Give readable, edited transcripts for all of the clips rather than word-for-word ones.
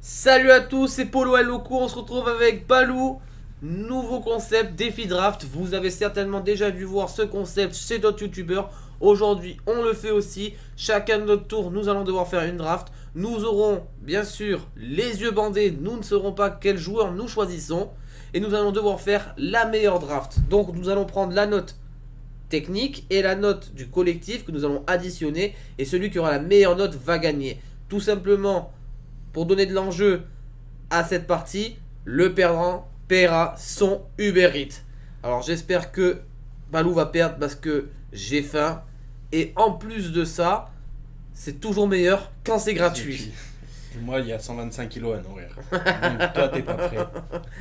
Salut à tous, c'est Polo et Loco, on se retrouve avec Balou. Nouveau concept, défi draft. Vous avez certainement déjà dû voir ce concept chez d'autres youtubeurs. Aujourd'hui, on le fait aussi. Chacun de notre tour, nous allons devoir faire une draft. Nous aurons, bien sûr, les yeux bandés. Nous ne saurons pas quel joueur nous choisissons. Et nous allons devoir faire la meilleure draft. Donc, nous allons prendre la note technique et la note du collectif que nous allons additionner. Et celui qui aura la meilleure note va gagner. Tout simplement, pour donner de l'enjeu à cette partie, le perdant paiera son Uber Eats. Alors j'espère que Balou va perdre parce que j'ai faim. Et en plus de ça, c'est toujours meilleur quand c'est gratuit. Et moi, il y a 125 kilos à nourrir. Donc toi, t'es pas prêt.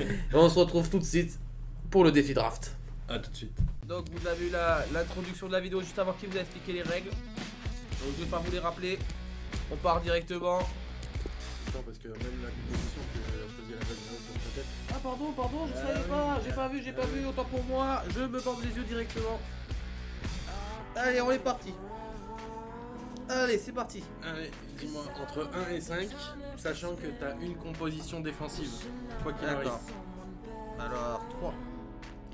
Et on se retrouve tout de suite pour le défi draft. A tout de suite. Donc vous avez eu l'introduction de la vidéo juste avant qu'il vous a expliqué les règles. Donc je vais pas vous les rappeler. On part directement. Non, parce que même la composition que j'ai choisi la bonne sur ta tête. Ah pardon, je savais pas, j'ai pas vu, autant pour moi, je me bande les yeux directement. Allez, on est parti. Allez, c'est parti. Allez, dis-moi, entre 1 et 5, sachant que t'as une composition défensive. Quoi qu'il arrive. D'accord. Alors, 3,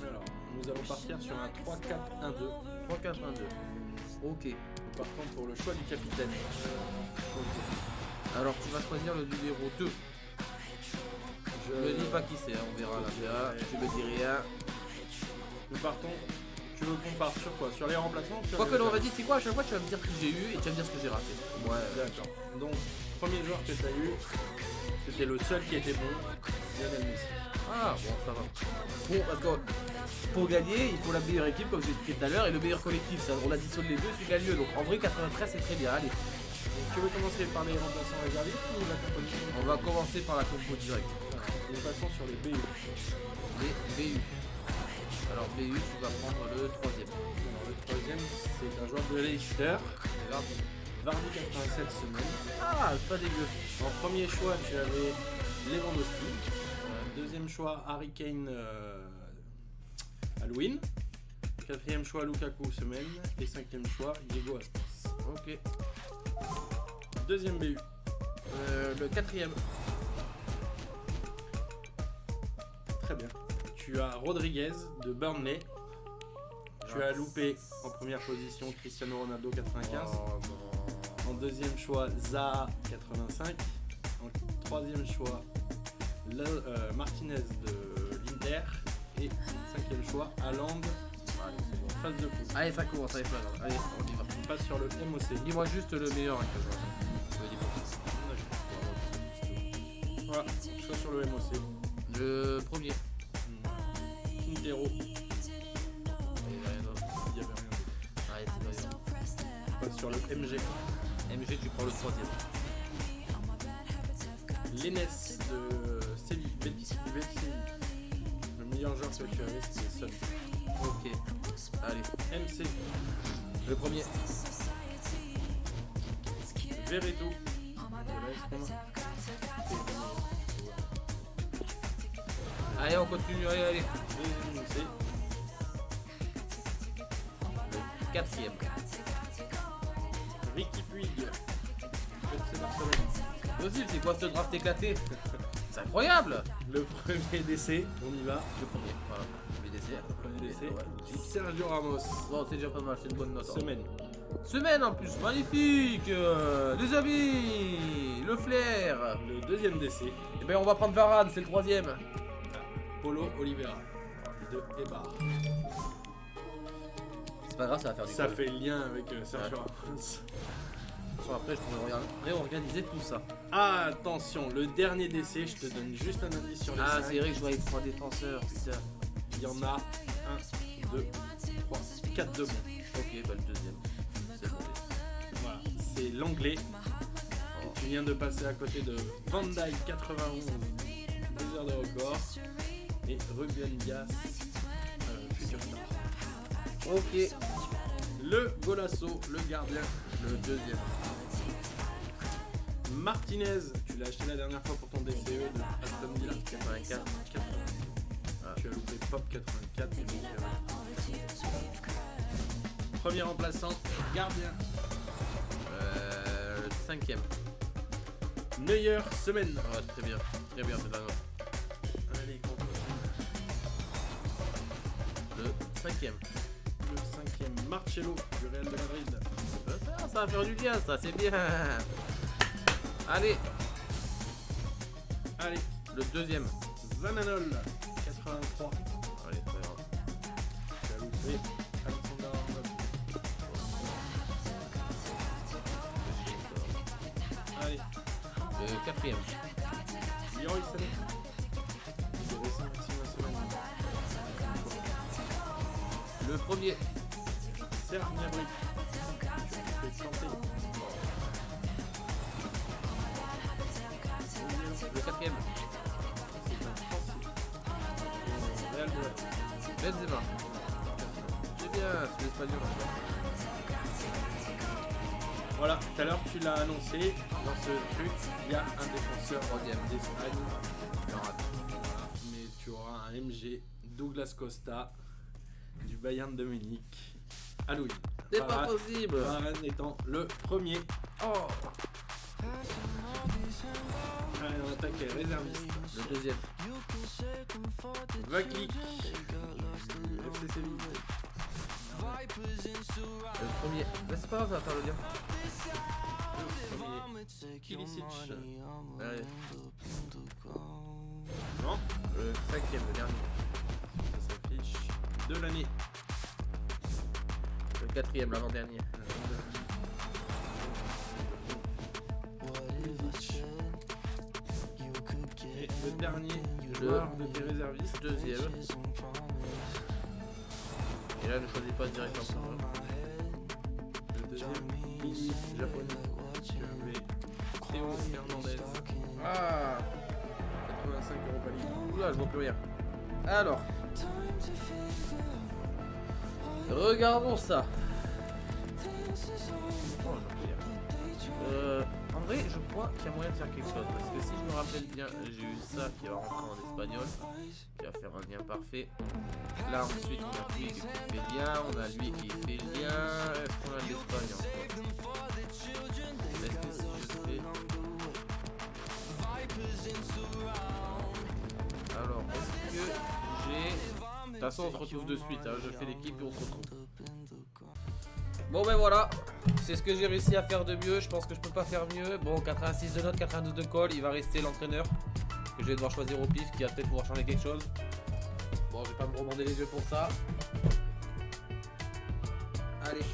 Alors, nous allons partir sur un 3-4-1-2. 3, 4, 1, 2. Ok. Par contre, pour le choix du capitaine. Alors, tu vas choisir le numéro 2. Je me dis pas qui c'est, hein, on verra là. Tu me dis rien. Nous partons. Tu veux qu'on parte sur quoi? Sur les remplaçants? Quoi que l'on va dire, c'est quoi? À chaque fois, tu vas me dire ce que j'ai eu et tu vas me dire ce que j'ai raté. Ouais, d'accord. Donc, premier joueur que t'as eu, c'était le seul qui était bon, Lionel Messi. Ah, bon, ça va. Bon, parce que pour gagner, il faut la meilleure équipe, comme j'ai expliqué tout à l'heure, et le meilleur collectif. Ça, on additionne les deux, c'est gagneux. Donc, en vrai, 93, c'est très bien. Allez, Donc, tu veux commencer par les remplaçants réservistes ou la composition? on va commencer par la compo directe. Nous passons sur les BU. Les BU. Alors, BU, tu vas prendre le troisième. Alors, le troisième, c'est un joueur de Leicester, Regarde. Vardy 87 semaines. Ah, c'est pas dégueu. En premier choix, tu avais Lewandowski. Deuxième choix, Harry Kane Halloween. Quatrième choix, Lukaku semaine. Et cinquième choix, Diego Aspas. Ok. Deuxième BU. Le quatrième. Très bien. Tu as Rodriguez de Burnley. Tu as loupé en première position Cristiano Ronaldo 95. Oh, non. En deuxième choix, Zaha 85. En troisième choix, Martinez de l'Inter. Et cinquième choix, Haaland, Allez, c'est bon. phase de poule. Allez, ça commence, allez, ça va. Allez, on y va. On passe sur le MOC. Dis-moi juste le meilleur. Hein, que je me dis pas. Voilà, choix sur le MOC. Le premier. Quintero, il Il y avait rien d'autre. n'y avait rien d'autre. Allez, c'est pas grave. On passe sur le MG. MG, tu prends le troisième. L'Enes de Séville, Betis Séville. Le meilleur joueur que tu avais, c'était Son. Ok. Allez, MC, le premier. Veretout de l'AS Roma. Allez, on continue. Allez, allez. Deuxième MC, Le quatrième. Ricky Puig, FC Barcelone. Aussi, c'est quoi ce draft éclaté? C'est incroyable. Le premier décès, on y va. Le premier. Voilà. BDC. Premier décès. Ouais. Sergio Ramos, Bon, c'est déjà pas mal, c'est une bonne note. hein. semaine. Semaine en plus, magnifique. Les amis, le flair. Le deuxième décès, Et ben, on va prendre Varane, c'est le troisième. Paulo Oliveira de Eibar. C'est pas grave, ça va faire du Ça coup. fait lien avec Sergio Ramos. Après, je pourrais réorganiser tout ça. Attention, le dernier décès, je te donne juste un indice sur les Ah, 5. c'est vrai que je vois avec 3 défenseurs, putain. Il y en a 1, 2, 3, 4 de bons. Ok, bah le deuxième. C'est bon. Voilà, c'est l'anglais. Et tu viens de passer à côté de Van Dijk 91, 2 heures de record. Et Ruben Dias, futur star. Ok, Le golasso, le gardien, le deuxième. Martinez, tu l'as acheté la dernière fois pour ton DCE de Aston Villa. 84. 80. Tu as loupé Pop 84. Et donc, premier remplaçant, gardien. Le cinquième. Neuer semaine. Ah, très bien c'est la note. Allez, contre Le cinquième. le cinquième, Marcelo du Real de Madrid. Ça va faire du bien, ça, c'est bien. Allez, Allez, le deuxième. Zananol, 83. Allez, très bien. Tu as loupé Alexander Arnold. Allez, Le quatrième. Leroy Sané. C'est récent ici la semaine. Le premier. Serge Gnabry. Tu fais tenter. Le quatrième. C'est un Français. Real de Madrid. Benzema. C'est bien, c'est l'espagnol. Voilà, tout à l'heure tu l'as annoncé, dans ce truc, il y a un défenseur Troisième. d'Espagne. Non, attends. Mais tu auras un MG, Douglas Costa, du Bayern de Munich, Halloween. C'est pas possible. Varane étant le premier. Oh. Allez, on attaque les réservistes. Le deuxième. Vaklik, FC Séville. Le premier. Mais c'est pas grave, ça va faire le bien. Le premier, Kilicic. Allez. Non, Le cinquième, le dernier. ça s'affiche de l'année. Le quatrième, l'avant-dernier. Et le dernier Le joueur de tes réservistes. Deuxième. Et là, ne choisis pas directement. Le deuxième, mini japonais. Tu avais Théo Hernandez. Ah. 85 Europa League. Oula, je vois plus rien. Alors. Regardons ça. En vrai, je crois qu'il y a moyen de faire quelque chose. Parce que si je me rappelle bien, j'ai eu ça qui va rentrer en espagnol. Qui va faire un lien parfait. Là, ensuite, on a lui qui fait lien. On a lui qui fait lien. Est-ce qu'on a de l'Espagne encore? Est-ce que si je fais. Alors, est-ce que j'ai. De toute façon, on se retrouve de suite. Hein. Je fais l'équipe et on se retrouve. Bon, ben voilà. C'est ce que j'ai réussi à faire de mieux. Je pense que je peux pas faire mieux. Bon, 86 de notes, 92 de colle. Il va rester l'entraîneur que je vais devoir choisir au pif qui va peut-être pouvoir changer quelque chose. Bon, je vais pas me rebander les yeux pour ça. Allez.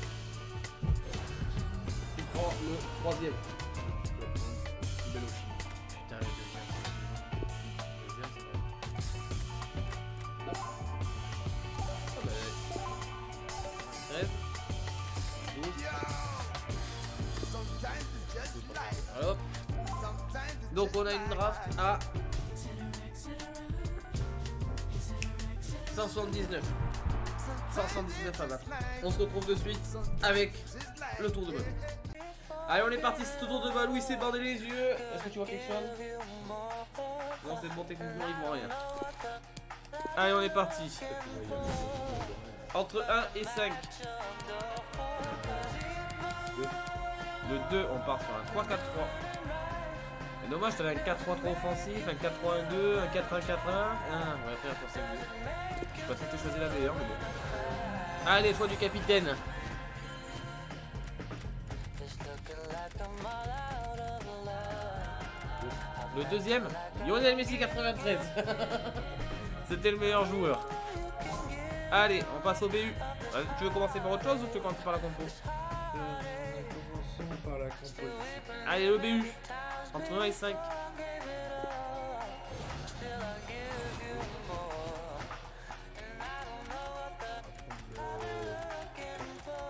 Tu prends le troisième. Putain, le deuxième. Le deuxième, c'est vrai. Ah bah. 13. 12. Hop. Donc on a une draft à 179. 179 à battre. On se retrouve de suite avec le tour de Balou. Allez, on est parti, c'est le tour de Balou, il s'est bandé les yeux. Est-ce que tu vois quelque chose? Non, c'est bon, techniquement il voit rien. Allez, on est parti. Entre 1 et 5. Le 2, on part sur un 3-4-3. C'est dommage, t'avais un 4-3-3 offensif, un 4-3-1-2, un 4-1-4-1. Ah, on va faire pour ça. Je pensais que tu choisis la meilleure, mais bon. Allez, choix du capitaine. Le deuxième, Lionel Messi 93. C'était le meilleur joueur. Allez, on passe au BU. Tu veux commencer par autre chose ou tu veux commencer par la compo? Commençons par la composition. Allez, le BU. Entre 1 et 5.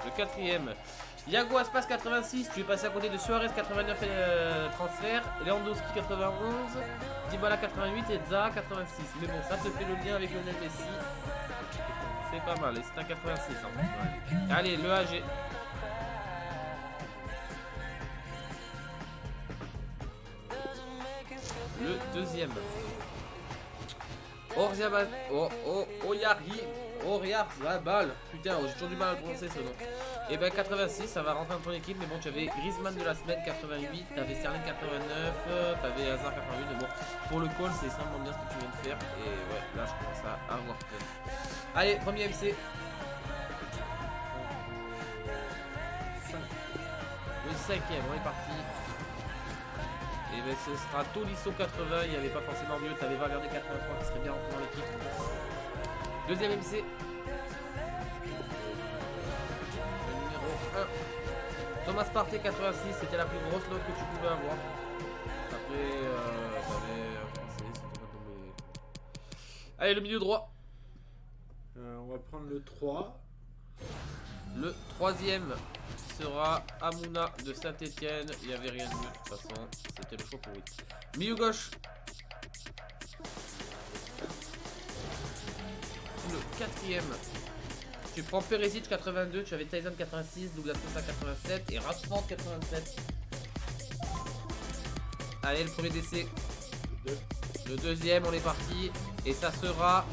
Le quatrième. Iago Aspas 86, tu es passé à côté de Suarez 89 transfert, Lewandowski 91, Dybala 88 et Zaha 86. Mais bon, ça te fait le lien avec Lionel Messi. C'est pas mal, et c'est un 86 en plus. Ouais. Allez, le AG. Le deuxième. Oriari. Oriar, la balle. Putain, j'ai toujours du mal à prononcer ce nom. Et ben 86, ça va rentrer dans ton équipe, mais bon, tu avais Griezmann de la semaine 88, t'avais Sterling 89, t'avais Hazard 88, mais bon, pour le call, c'est simplement bien ce que tu viens de faire, et ouais, là je commence à avoir peur. Allez, premier MC. Le 5ème, on est parti. Et ben ce sera Tolisso 80, il n'y avait pas forcément mieux, t'avais Valverde 83 qui serait bien rentré dans l'équipe. Deuxième MC. Thomas Partey 86, c'était la plus grosse note que tu pouvais avoir. Après, t'avais un français, c'était pas tombé. Allez, le milieu droit. On va prendre le 3. Le troisième sera Amouna de Saint-Etienne. Il n'y avait rien de mieux de toute façon. C'était le choix pour lui. Milieu gauche. Le quatrième. Tu prends Perisic 82, tu avais Tyson 86, Douglas Costa 87 et Rashford 87. Allez, le premier décès. Le deuxième, on est parti. Et ça sera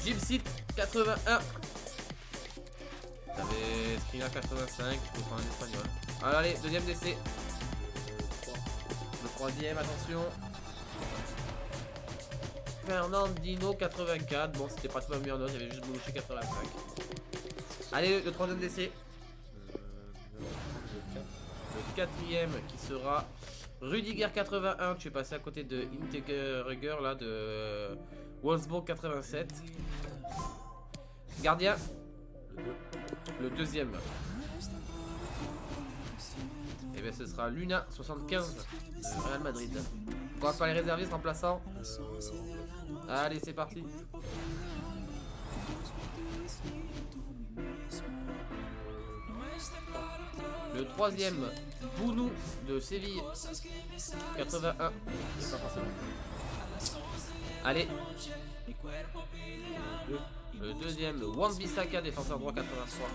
Gypsy 81. T'avais Skriniar 85, tu peux prendre un espagnol. Alors, allez, deuxième décès. Le troisième, attention. Fernandinho 84, bon c'était pratiquement la meilleure note, il y avait juste Boulouché 85. Allez, le troisième décès. Le quatrième qui sera Rudiger 81, tu es passé à côté de Integerger là de Wolfsburg 87. Gardien. Le deuxième. Et bien ce sera Luna 75 de Real Madrid. On va pas les réservistes remplaçants. Allez, c'est parti. Le troisième, Bounou de Séville 81. C'est pas forcément. Allez. Le deuxième, Wan-Bissaka, défenseur droit 83.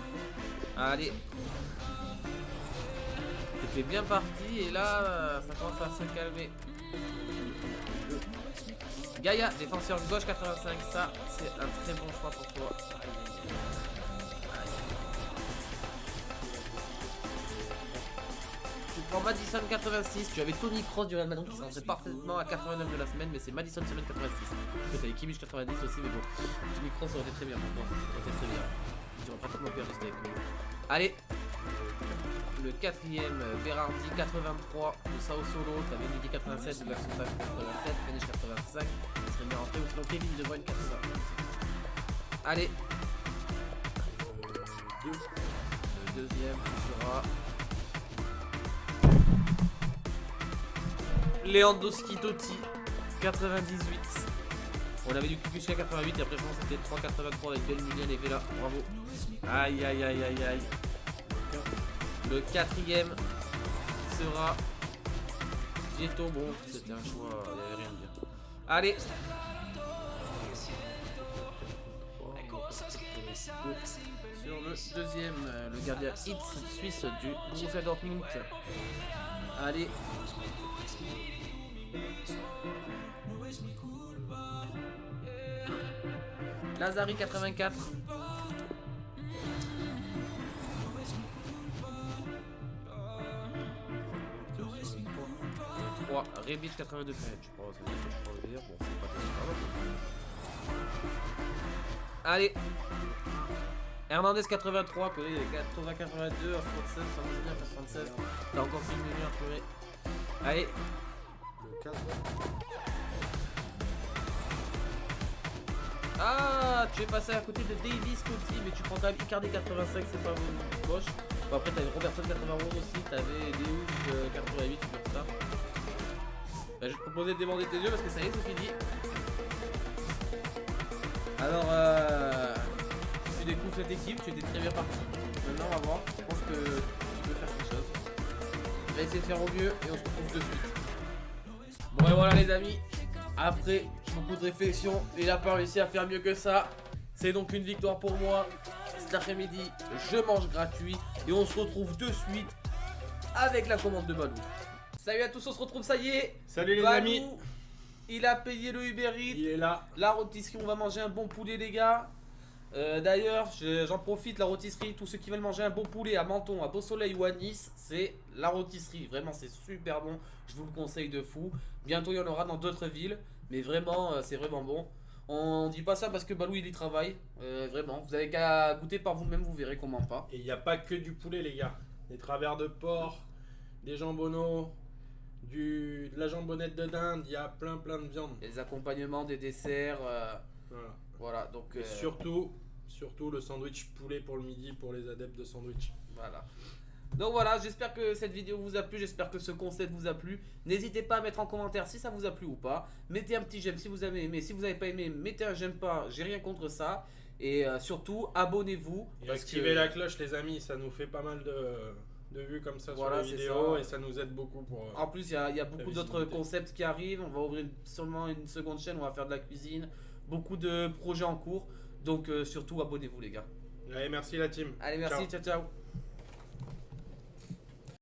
Allez. C'était bien parti et là ça commence à se calmer. Gaïa, défenseur gauche 85, ça c'est un très bon choix pour toi. Tu prends Madison 86, tu avais Tony Kroos du Real Madrid qui s'entrait parfaitement à 89 de la semaine, mais c'est Madison semaine 86. Tu avais Kimmich 90 aussi, mais bon, Tony Kroos aurait été très bien pour toi, ça aurait été très bien. Tu aurais pratiquement pu rester avec lui. Allez. Le quatrième, Berardi 83 de Sao Solo, t'avais Midi 87, de Garçon 87, Finish 85, il serait bien rentré, ou sinon Kevin De Bruyne 80. Allez. Le deuxième sera Lewandowski Totti 98. On avait du Kukushka 88 et après je pense que c'était 3,83 avec Ben Munian et Vela, bravo. Aïe aïe aïe aïe aïe. Le quatrième sera Gieto, bon c'était un choix, il n'y avait rien à dire. Allez. Sur le deuxième, le gardien Hitz suisse du Borussia Dortmund. Allez. Lazari 84. 3, Rebic 82 je pense, c'est ce que je pourrais dire. Bon, c'est pas terrible. Allez. Hernandez 83, il est 80, 82, 76, 79, 76. T'as encore fait une minute à trouver. Allez. Le 4. Ah, tu es passé à côté de Davis Coty, mais tu prends quand même Icardi 85, c'est pas moche. Bon, après, t'avais Robertson 91 aussi, t'avais Deus 88, comme ça. Bah, je vais te proposer de demander tes yeux parce que ça y est, c'est fini. Alors, tu découvres cette équipe, tu étais très bien parti. Maintenant, on va voir. Je pense que tu peux faire quelque chose. On va essayer de faire au mieux et on se retrouve de suite. Bon, et voilà, les amis. Après beaucoup de réflexion, il n'a pas réussi à faire mieux que ça. C'est donc une victoire pour moi. Cet après-midi, je mange gratuit. Et on se retrouve de suite avec la commande de Balou. Salut à tous, on se retrouve, ça y est. Salut les Balou, amis. il a payé le Uber Eats. Il est là. La rôtisserie, on va manger un bon poulet les gars. D'ailleurs, j'en profite, la rôtisserie, tous ceux qui veulent manger un bon poulet à Menton, à Beau-Soleil ou à Nice, c'est la rôtisserie. Vraiment, c'est super bon. Je vous le conseille de fou. Bientôt, il y en aura dans d'autres villes. Mais vraiment, c'est vraiment bon. On dit pas ça parce que Balou il y travaille. Vraiment, vous avez qu'à goûter par vous-même, vous verrez comment pas. Et il n'y a pas que du poulet, les gars. Des travers de porc, des jambonneaux, de la jambonnette de dinde, il y a plein de viande. Les accompagnements, des desserts. Voilà. Voilà, donc. Et surtout le sandwich poulet pour le midi pour les adeptes de sandwich. Voilà. Donc voilà, j'espère que cette vidéo vous a plu, j'espère que ce concept vous a plu. N'hésitez pas à mettre en commentaire si ça vous a plu ou pas. Mettez un petit j'aime si vous avez aimé, si vous n'avez pas aimé, mettez un j'aime pas, j'ai rien contre ça. Et surtout, abonnez-vous. Et activez la cloche les amis, ça nous fait pas mal de vues comme ça Voilà, sur les vidéos et ça nous aide beaucoup pour... En plus, il y a beaucoup d'autres visibilité. concepts qui arrivent. On va ouvrir sûrement une seconde chaîne, on va faire de la cuisine. Beaucoup de projets en cours. Donc surtout, abonnez-vous les gars. Allez, merci la team. Allez, merci, Ciao. ciao ciao.